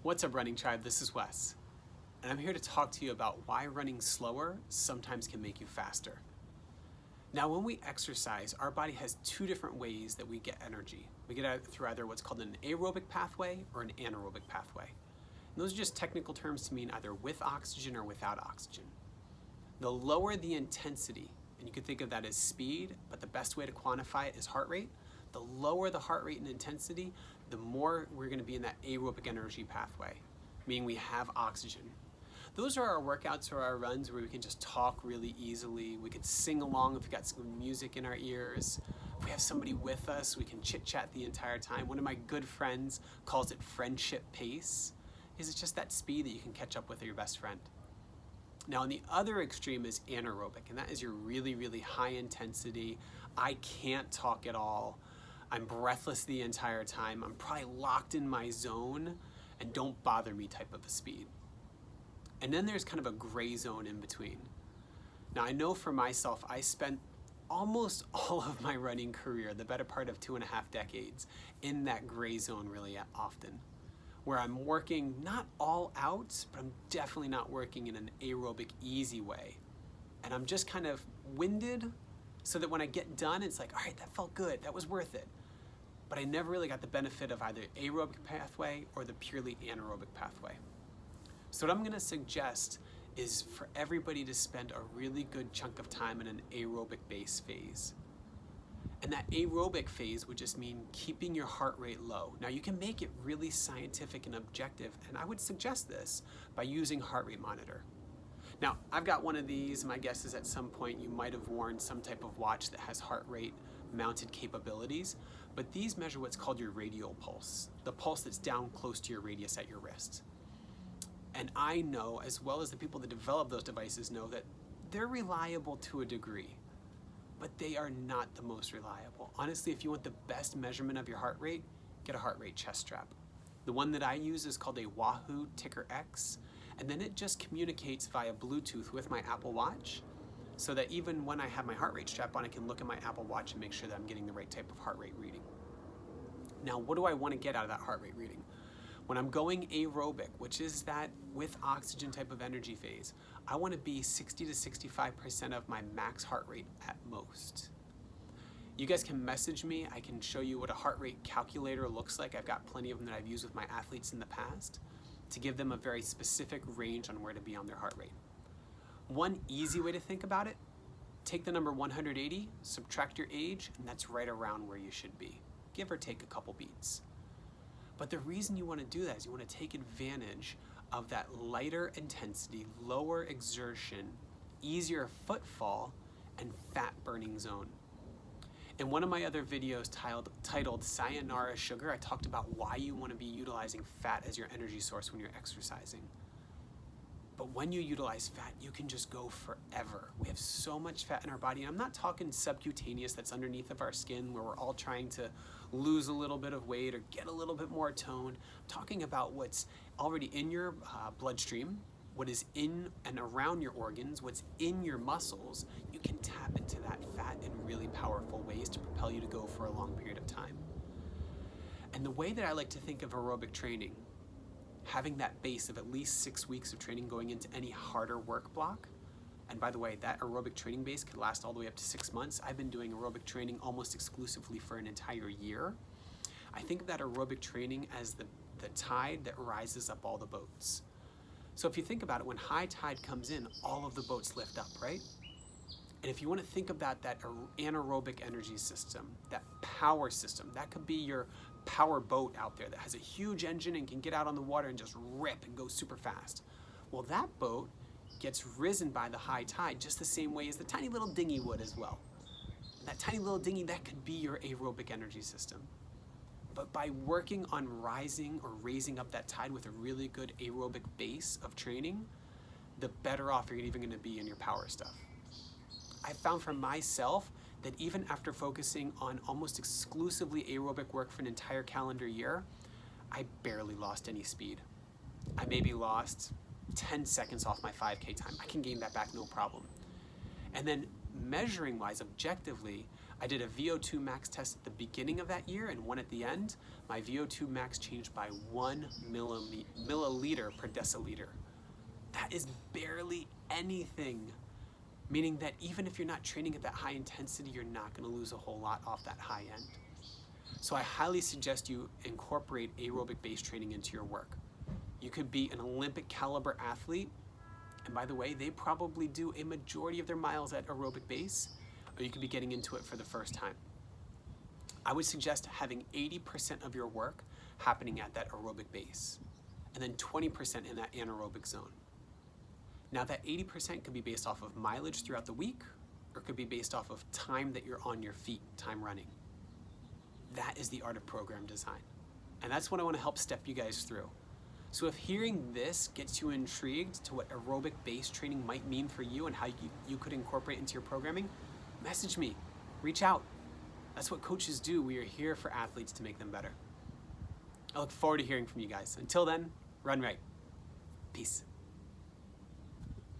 What's up, running tribe? This is Wes, and I'm here to talk to you about why running slower sometimes can make you faster. Now, when we exercise, our body has two different ways that we get energy. We get it through either what's called an aerobic pathway or an anaerobic pathway. And those are just technical terms to mean either with oxygen or without oxygen. The lower the intensity, and you could think of that as speed, but the best way to quantify it is heart rate. The lower the heart rate and intensity, the more we're going to be in that aerobic energy pathway, meaning we have oxygen. Those are our workouts or our runs where we can just talk really easily. We could sing along if we got some music in our ears. If we have somebody with us, we can chit chat the entire time. One of my good friends calls it friendship pace. It's just that speed that you can catch up with your best friend. Now, on the other extreme is anaerobic, and that is your really, really high intensity. I can't talk at all. I'm breathless the entire time. I'm probably locked in my zone and don't bother me type of a speed. And then there's kind of a gray zone in between. Now, I know for myself, I spent almost all of my running career, the better part of 2.5 decades, in that gray zone really often, where I'm working not all out, but I'm definitely not working in an aerobic easy way. And I'm just kind of winded so that when I get done, it's like, all right, that felt good, that was worth it. But I never really got the benefit of either aerobic pathway or the purely anaerobic pathway. So what I'm gonna suggest is for everybody to spend a really good chunk of time in an aerobic base phase. And that aerobic phase would just mean keeping your heart rate low. Now, you can make it really scientific and objective, and I would suggest this by using heart rate monitor. Now, I've got one of these. My guess is at some point you might have worn some type of watch that has heart rate mounted capabilities, but these measure what's called your radial pulse, the pulse that's down close to your radius at your wrist. And I know, as well as the people that develop those devices know, that they're reliable to a degree, but they are not the most reliable. Honestly, if you want the best measurement of your heart rate, get a heart rate chest strap. The one that I use is called a Wahoo Ticker X, and then it just communicates via Bluetooth with my Apple Watch, so that even when I have my heart rate strap on, I can look at my Apple Watch and make sure that I'm getting the right type of heart rate reading. Now, what do I want to get out of that heart rate reading? When I'm going aerobic, which is that with oxygen type of energy phase, I want to be 60 to 65% of my max heart rate at most. You guys can message me. I can show you what a heart rate calculator looks like. I've got plenty of them that I've used with my athletes in the past to give them a very specific range on where to be on their heart rate. One easy way to think about it, take the number 180, subtract your age, and that's right around where you should be, give or take a couple beats. But the reason you want to do that is you want to take advantage of that lighter intensity, lower exertion, easier footfall, and fat burning zone. In one of my other videos titled Sayonara Sugar, I talked about why you want to be utilizing fat as your energy source when you're exercising. But when you utilize fat, you can just go forever. We have so much fat in our body. And I'm not talking subcutaneous that's underneath of our skin where we're all trying to lose a little bit of weight or get a little bit more toned. I'm talking about what's already in your bloodstream, what is in and around your organs, what's in your muscles. You can tap into that fat in really powerful ways to propel you to go for a long period of time. And the way that I like to think of aerobic training, having that base of at least 6 weeks of training going into any harder work block. And by the way, that aerobic training base could last all the way up to 6 months. I've been doing aerobic training almost exclusively for an entire year. I think of that aerobic training as the tide that rises up all the boats. So if you think about it, when high tide comes in, all of the boats lift up, right? And if you want to think about that anaerobic energy system, that power system, that could be your power boat out there that has a huge engine and can get out on the water and just rip and go super fast. Well, that boat gets risen by the high tide just the same way as the tiny little dinghy would as well. That tiny little dinghy, that could be your aerobic energy system. But by working on rising or raising up that tide with a really good aerobic base of training, the better off you're even going to be in your power stuff. I found for myself that even after focusing on almost exclusively aerobic work for an entire calendar year, I barely lost any speed. I maybe lost 10 seconds off my 5K time. I can gain that back no problem. And then measuring wise, objectively, I did a VO2 max test at the beginning of that year and one at the end. My VO2 max changed by 1 milliliter per deciliter. That is barely anything, meaning that even if you're not training at that high intensity, you're not going to lose a whole lot off that high end. So I highly suggest you incorporate aerobic base training into your work. You could be an Olympic caliber athlete, and by the way, they probably do a majority of their miles at aerobic base, or you could be getting into it for the first time. I would suggest having 80% of your work happening at that aerobic base, and then 20% in that anaerobic zone. Now that 80% could be based off of mileage throughout the week, or it could be based off of time that you're on your feet, time running. That is the art of program design. And that's what I want to help step you guys through. So if hearing this gets you intrigued to what aerobic base training might mean for you and how you could incorporate into your programming, message me, reach out. That's what coaches do. We are here for athletes to make them better. I look forward to hearing from you guys. Until then, run right. Peace.